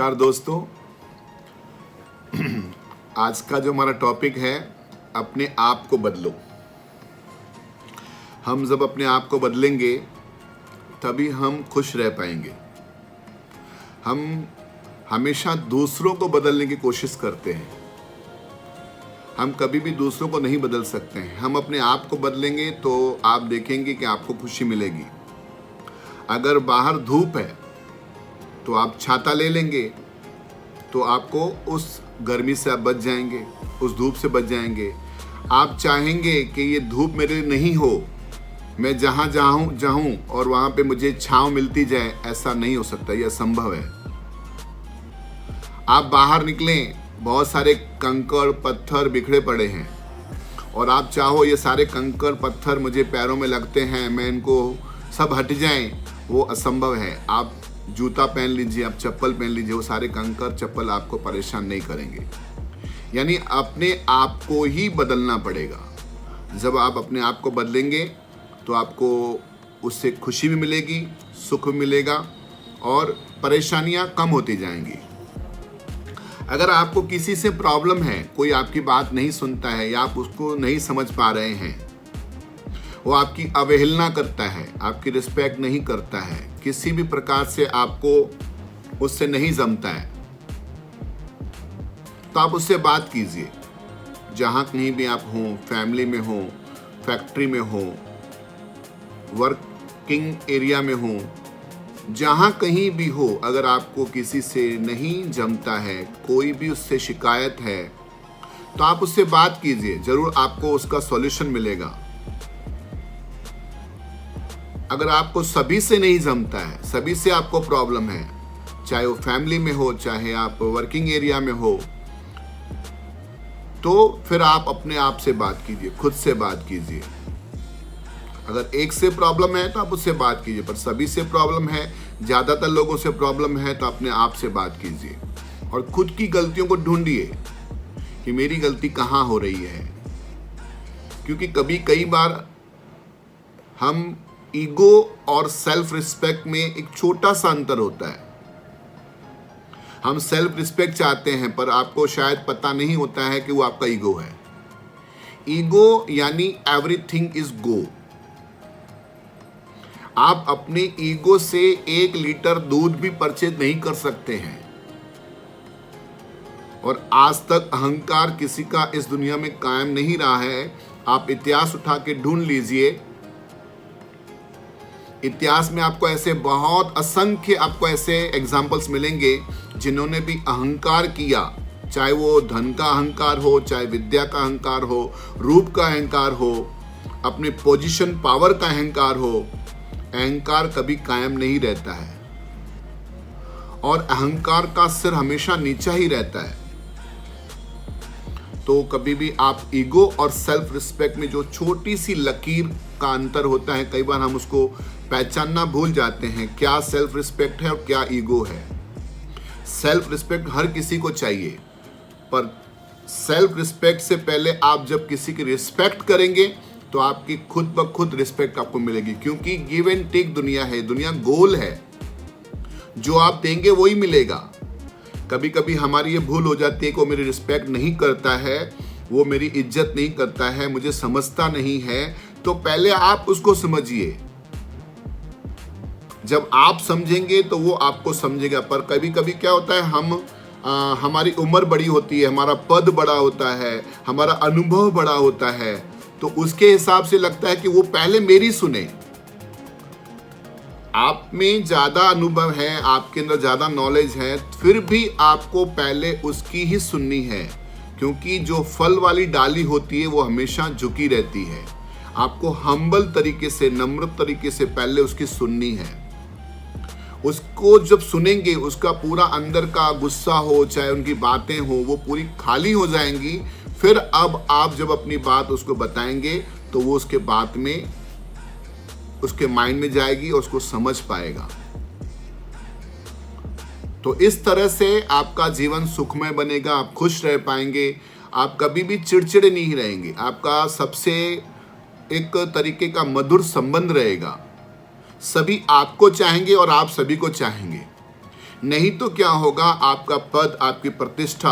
नमस्कार दोस्तों। आज का जो हमारा टॉपिक है, अपने आप को बदलो। हम जब अपने आप को बदलेंगे तभी हम खुश रह पाएंगे। हम हमेशा दूसरों को बदलने की कोशिश करते हैं, हम कभी भी दूसरों को नहीं बदल सकते हैं। हम अपने आप को बदलेंगे तो आप देखेंगे कि आपको खुशी मिलेगी। अगर बाहर धूप है तो आप छाता ले लेंगे तो आपको उस गर्मी से आप बच जाएंगे, उस धूप से बच जाएंगे। आप चाहेंगे कि ये धूप मेरे लिए नहीं हो, मैं जहाँ जाऊँ और वहाँ पे मुझे छाँव मिलती जाए, ऐसा नहीं हो सकता, ये असंभव है। आप बाहर निकलें, बहुत सारे कंकड़ पत्थर बिखरे पड़े हैं और आप चाहो ये सारे कंकड़ पत्थर मुझे पैरों में लगते हैं, मैं इनको सब हट जाएं, वो असंभव है। आप जूता पहन लीजिए, आप चप्पल पहन लीजिए, वो सारे कंकड़ चप्पल आपको परेशान नहीं करेंगे। यानी अपने आप को ही बदलना पड़ेगा। जब आप अपने आप को बदलेंगे तो आपको उससे खुशी भी मिलेगी, सुख भी मिलेगा और परेशानियां कम होती जाएंगी। अगर आपको किसी से प्रॉब्लम है, कोई आपकी बात नहीं सुनता है या आप उसको नहीं समझ पा रहे हैं, वो आपकी अवहेलना करता है, आपकी रिस्पेक्ट नहीं करता है, किसी भी प्रकार से आपको उससे नहीं जमता है, तो आप उससे बात कीजिए। जहां कहीं भी आप हो, फैमिली में हो, फैक्ट्री में हो, वर्किंग एरिया में हो, जहां कहीं भी हो, अगर आपको किसी से नहीं जमता है, कोई भी उससे शिकायत है, तो आप उससे बात कीजिए, जरूर आपको उसका सॉल्यूशन मिलेगा। अगर आपको सभी से नहीं जमता है, सभी से आपको प्रॉब्लम है, चाहे वो फैमिली में हो, चाहे आप वर्किंग एरिया में हो, तो फिर आप अपने आप से बात कीजिए, खुद से बात कीजिए। अगर एक से प्रॉब्लम है तो आप उससे बात कीजिए, पर सभी से प्रॉब्लम है, ज्यादातर लोगों से प्रॉब्लम है, तो अपने आप से बात कीजिए और खुद की गलतियों को ढूंढिए कि मेरी गलती कहाँ हो रही है। क्योंकि कई बार हम ईगो और सेल्फ रिस्पेक्ट में एक छोटा सा अंतर होता है। हम सेल्फ रिस्पेक्ट चाहते हैं, पर आपको शायद पता नहीं होता है कि वो आपका ईगो है। ईगो यानी एवरीथिंग इज गो। आप अपने ईगो से 1 लीटर दूध भी परचेज नहीं कर सकते हैं। और आज तक अहंकार किसी का इस दुनिया में कायम नहीं रहा है। आप इतिहास उठा के ढूंढ लीजिए, इतिहास में आपको ऐसे बहुत असंख्य आपको ऐसे एग्जाम्पल्स मिलेंगे जिन्होंने भी अहंकार किया, चाहे वो धन का अहंकार हो, चाहे विद्या का अहंकार हो, रूप का अहंकार हो, अपने पोजीशन पावर का अहंकार हो। अहंकार कभी कायम नहीं रहता है और अहंकार का सिर हमेशा नीचा ही रहता है। तो कभी भी आप ईगो और सेल्फ रिस्पेक्ट में जो छोटी सी लकीर का अंतर होता है, कई बार हम उसको पहचानना भूल जाते हैं, क्या सेल्फ रिस्पेक्ट है और क्या ईगो है। सेल्फ रिस्पेक्ट हर किसी को चाहिए, पर सेल्फ रिस्पेक्ट से पहले आप जब किसी की रिस्पेक्ट करेंगे तो आपकी खुद ब खुद रिस्पेक्ट आपको मिलेगी। क्योंकि गिव एंड टेक दुनिया है, दुनिया गोल है, जो आप देंगे वही मिलेगा। कभी कभी हमारी ये भूल हो जाती है कि वो मेरी रिस्पेक्ट नहीं करता है, वो मेरी इज्जत नहीं करता है, मुझे समझता नहीं है। तो पहले आप उसको समझिए, जब आप समझेंगे तो वो आपको समझेगा। पर कभी कभी क्या होता है, हमारी उम्र बड़ी होती है, हमारा पद बड़ा होता है, हमारा अनुभव बड़ा होता है, तो उसके हिसाब से लगता है कि वो पहले मेरी सुने। आप में ज्यादा अनुभव है, आपके अंदर ज्यादा नॉलेज है, फिर भी आपको पहले उसकी ही सुननी है। क्योंकि जो फल वाली डाली होती है वो हमेशा झुकी रहती है। आपको हम्बल तरीके से, नम्र तरीके से पहले उसकी सुननी है। उसको जब सुनेंगे, उसका पूरा अंदर का गुस्सा हो, चाहे उनकी बातें हो, वो पूरी खाली हो जाएंगी। फिर अब आप जब अपनी बात उसको बताएंगे तो वो उसके बात में, उसके माइंड में जाएगी और उसको समझ पाएगा। तो इस तरह से आपका जीवन सुखमय बनेगा, आप खुश रह पाएंगे, आप कभी भी चिड़चिड़े नहीं रहेंगे, आपका सबसे एक तरीके का मधुर संबंध रहेगा। सभी आपको चाहेंगे और आप सभी को चाहेंगे। नहीं तो क्या होगा, आपका पद, आपकी प्रतिष्ठा,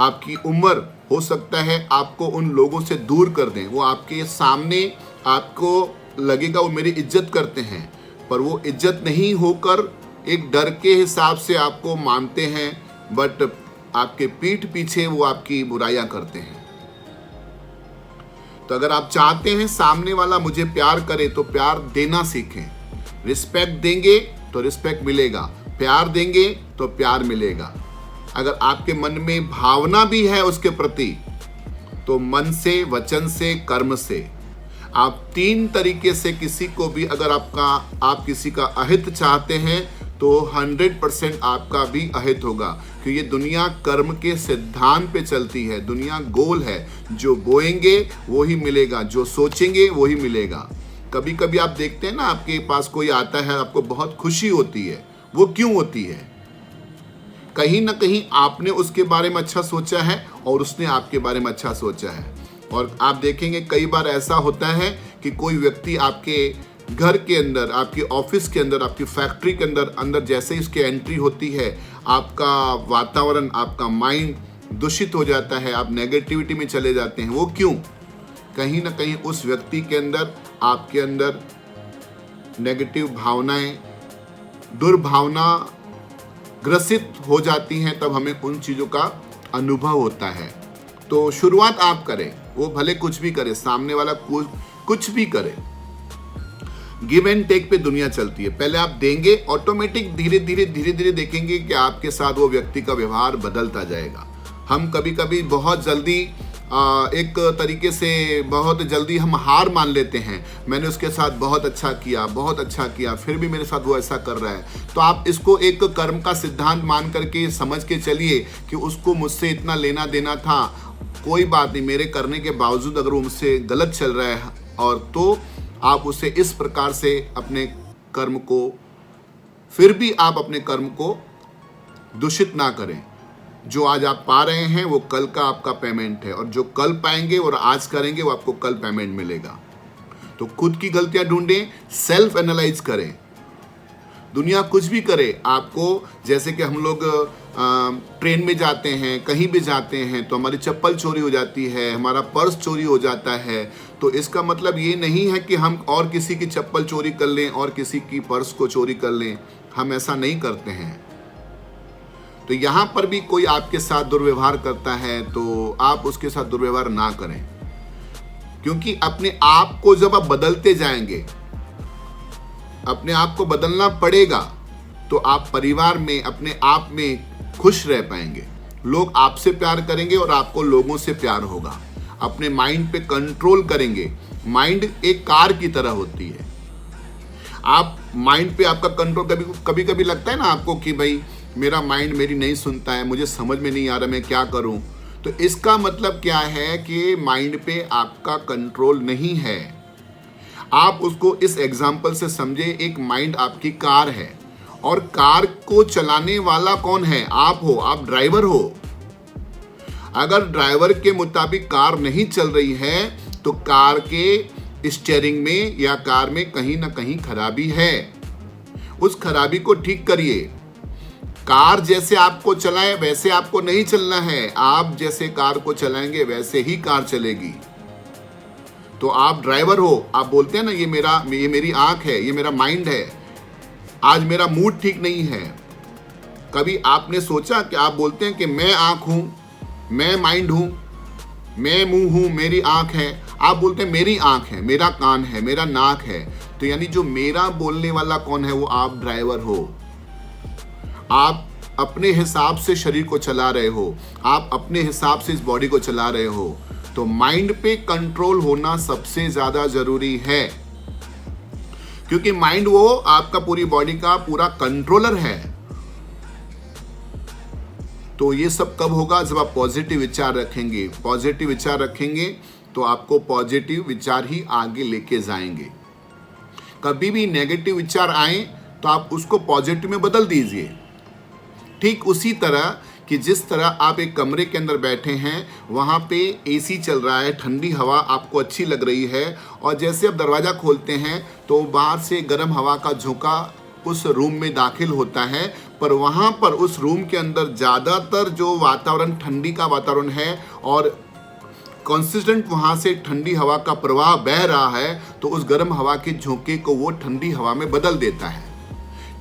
आपकी उम्र हो सकता है आपको उन लोगों से दूर कर दें। वो आपके सामने आपको लगेगा वो मेरी इज्जत करते हैं, पर वो इज्जत नहीं होकर एक डर के हिसाब से आपको मानते हैं, बट आपके पीठ पीछे वो आपकी बुराइयां करते हैं। तो अगर आप चाहते हैं सामने वाला मुझे प्यार करे तो प्यार देना सीखें। रिस्पेक्ट देंगे तो रिस्पेक्ट मिलेगा, प्यार देंगे तो प्यार मिलेगा। अगर आपके मन में भावना भी है उसके प्रति, तो मन से, वचन से, कर्म से, आप 3 तरीके से किसी को भी, अगर आप किसी का अहित चाहते हैं तो 100% आपका भी अहित होगा। क्योंकि ये दुनिया कर्म के सिद्धांत पे चलती है, दुनिया गोल है। जो बोएंगे वो ही मिलेगा, जो सोचेंगे वो ही मिलेगा। कभी कभी आप देखते हैं ना, आपके पास कोई आता है, आपको बहुत खुशी होती है। वो क्यों होती है? कहीं ना कहीं आपने उसके बारे में अच्छा सोचा है और उसने आपके बारे में अच्छा सोचा है। और आप देखेंगे कई बार ऐसा होता है कि कोई व्यक्ति आपके घर के अंदर, आपके ऑफिस के अंदर, आपकी फैक्ट्री के अंदर जैसे ही इसकी एंट्री होती है, आपका वातावरण, आपका माइंड दूषित हो जाता है, आप नेगेटिविटी में चले जाते हैं। वो क्यों? कहीं ना कहीं उस व्यक्ति के अंदर, आपके अंदर नेगेटिव भावनाएं, दुर्भावना ग्रसित हो जाती हैं, तब हमें उन चीज़ों का अनुभव होता है। तो शुरुआत आप करें, वो भले कुछ भी करे, सामने वाला कुछ भी करे। गिव एंड टेक पे दुनिया चलती है। पहले आप देंगे, ऑटोमेटिक धीरे धीरे देखेंगे कि आपके साथ वो व्यक्ति का व्यवहार बदलता जाएगा। हम कभी कभी बहुत जल्दी एक तरीके से बहुत जल्दी हम हार मान लेते हैं। मैंने उसके साथ बहुत अच्छा किया, फिर भी मेरे साथ वो ऐसा कर रहा है। तो आप इसको एक कर्म का सिद्धांत मान करके समझ के चलिए कि उसको मुझसे इतना लेना देना था, कोई बात नहीं, मेरे करने के बावजूद अगर वो मुझसे गलत चल रहा है, और तो आप उसे इस प्रकार से अपने कर्म को, फिर भी आप अपने कर्म को दूषित ना करें। जो आज आप पा रहे हैं वो कल का आपका पेमेंट है, और जो कल पाएंगे और आज करेंगे वो आपको कल पेमेंट मिलेगा। तो खुद की गलतियां ढूंढें, सेल्फ एनालाइज करें। दुनिया कुछ भी करे आपको, जैसे कि हम लोग ट्रेन में जाते हैं, कहीं भी जाते हैं तो हमारी चप्पल चोरी हो जाती है, हमारा पर्स चोरी हो जाता है। तो इसका मतलब ये नहीं है कि हम और किसी की चप्पल चोरी कर लें और किसी की पर्स को चोरी कर लें। हम ऐसा नहीं करते हैं। तो यहाँ पर भी कोई आपके साथ दुर्व्यवहार करता है तो आप उसके साथ दुर्व्यवहार ना करें, क्योंकि अपने आप को जब आप बदलते जाएंगे, अपने आप को बदलना पड़ेगा, तो आप परिवार में, अपने आप में खुश रह पाएंगे। लोग आपसे प्यार करेंगे और आपको लोगों से प्यार होगा। अपने माइंड पे कंट्रोल करेंगे। माइंड एक कार की तरह होती है। आप माइंड पे आपका कंट्रोल, कभी कभी लगता है ना आपको कि भाई मेरा माइंड मेरी नहीं सुनता है, मुझे समझ में नहीं आ रहा मैं क्या करूं। तो इसका मतलब क्या है कि माइंड पे आपका कंट्रोल नहीं है। आप उसको इस एग्जाम्पल से समझे, एक माइंड आपकी कार है और कार को चलाने वाला कौन है? आप हो, आप ड्राइवर हो। अगर ड्राइवर के मुताबिक कार नहीं चल रही है तो कार के स्टीयरिंग में या कार में कहीं ना कहीं खराबी है। उस खराबी को ठीक करिए। कार जैसे आपको चलाए वैसे आपको नहीं चलना है। आप जैसे कार को चलाएंगे वैसे ही कार चलेगी। तो आप ड्राइवर हो, आप बोलते हैं ना ये मेरी आंख है, ये मेरा माइंड है, आज मेरा मूड ठीक नहीं है। कभी आपने सोचा कि आप बोलते हैं कि मैं आंख हूं, मैं माइंड हूं, मैं मुंह हूं, मेरी आंख है। आप बोलते हैं मेरी आंख है, मेरा कान है, मेरा नाक है। तो यानी जो मेरा बोलने वाला कौन है? वो आप ड्राइवर हो। आप अपने हिसाब से शरीर को चला रहे हो, आप अपने हिसाब से इस बॉडी को चला रहे हो। तो माइंड पे कंट्रोल होना सबसे ज्यादा जरूरी है, क्योंकि माइंड वो आपका पूरी बॉडी का पूरा कंट्रोलर है। तो ये सब कब होगा? जब आप पॉजिटिव विचार रखेंगे। पॉजिटिव विचार रखेंगे तो आपको पॉजिटिव विचार ही आगे लेके जाएंगे। कभी भी नेगेटिव विचार आए तो आप उसको पॉजिटिव में बदल दीजिए। ठीक उसी तरह कि जिस तरह आप एक कमरे के अंदर बैठे हैं, वहाँ पे एसी चल रहा है, ठंडी हवा आपको अच्छी लग रही है, और जैसे आप दरवाज़ा खोलते हैं तो बाहर से गर्म हवा का झोंका उस रूम में दाखिल होता है, पर वहाँ पर उस रूम के अंदर ज़्यादातर जो वातावरण ठंडी का वातावरण है और कॉन्सिस्टेंट वहाँ से ठंडी हवा का प्रवाह बह रहा है, तो उस गर्म हवा के झोंके को वो ठंडी हवा में बदल देता है।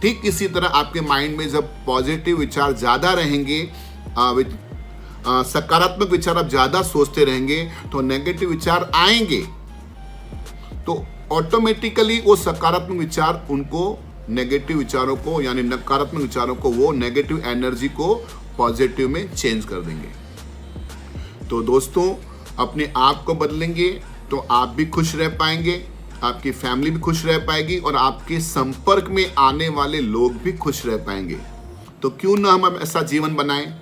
ठीक इसी तरह आपके माइंड में जब पॉजिटिव विचार ज़्यादा रहेंगे, सकारात्मक विचार आप ज़्यादा सोचते रहेंगे, तो नेगेटिव विचार आएंगे, तो ऑटोमेटिकली वो सकारात्मक विचार उनको नेगेटिव विचारों को यानी नकारात्मक विचारों को वो नेगेटिव एनर्जी को पॉजिटिव में चेंज कर देंगे। तो दोस्तों, अपने आप को बदलेंगे तो आप भी खुश रह पाएंगे, आपकी फैमिली भी खुश रह पाएगी और आपके संपर्क में आने वाले लोग भी खुश रह पाएंगे। तो क्यों ना हम ऐसा जीवन बनाएं।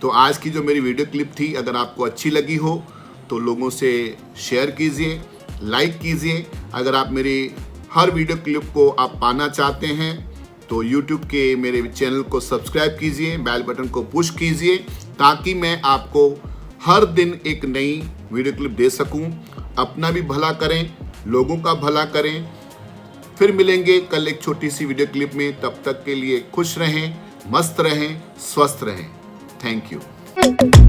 तो आज की जो मेरी वीडियो क्लिप थी, अगर आपको अच्छी लगी हो तो लोगों से शेयर कीजिए, लाइक कीजिए। अगर आप मेरी हर वीडियो क्लिप को आप पाना चाहते हैं तो YouTube के मेरे चैनल को सब्सक्राइब कीजिए, बेल बटन को पुश कीजिए, ताकि मैं आपको हर दिन एक नई वीडियो क्लिप दे सकूं। अपना भी भला करें, लोगों का भला करें। फिर मिलेंगे कल एक छोटी सी वीडियो क्लिप में। तब तक के लिए खुश रहें, मस्त रहें, स्वस्थ रहें। Thank you.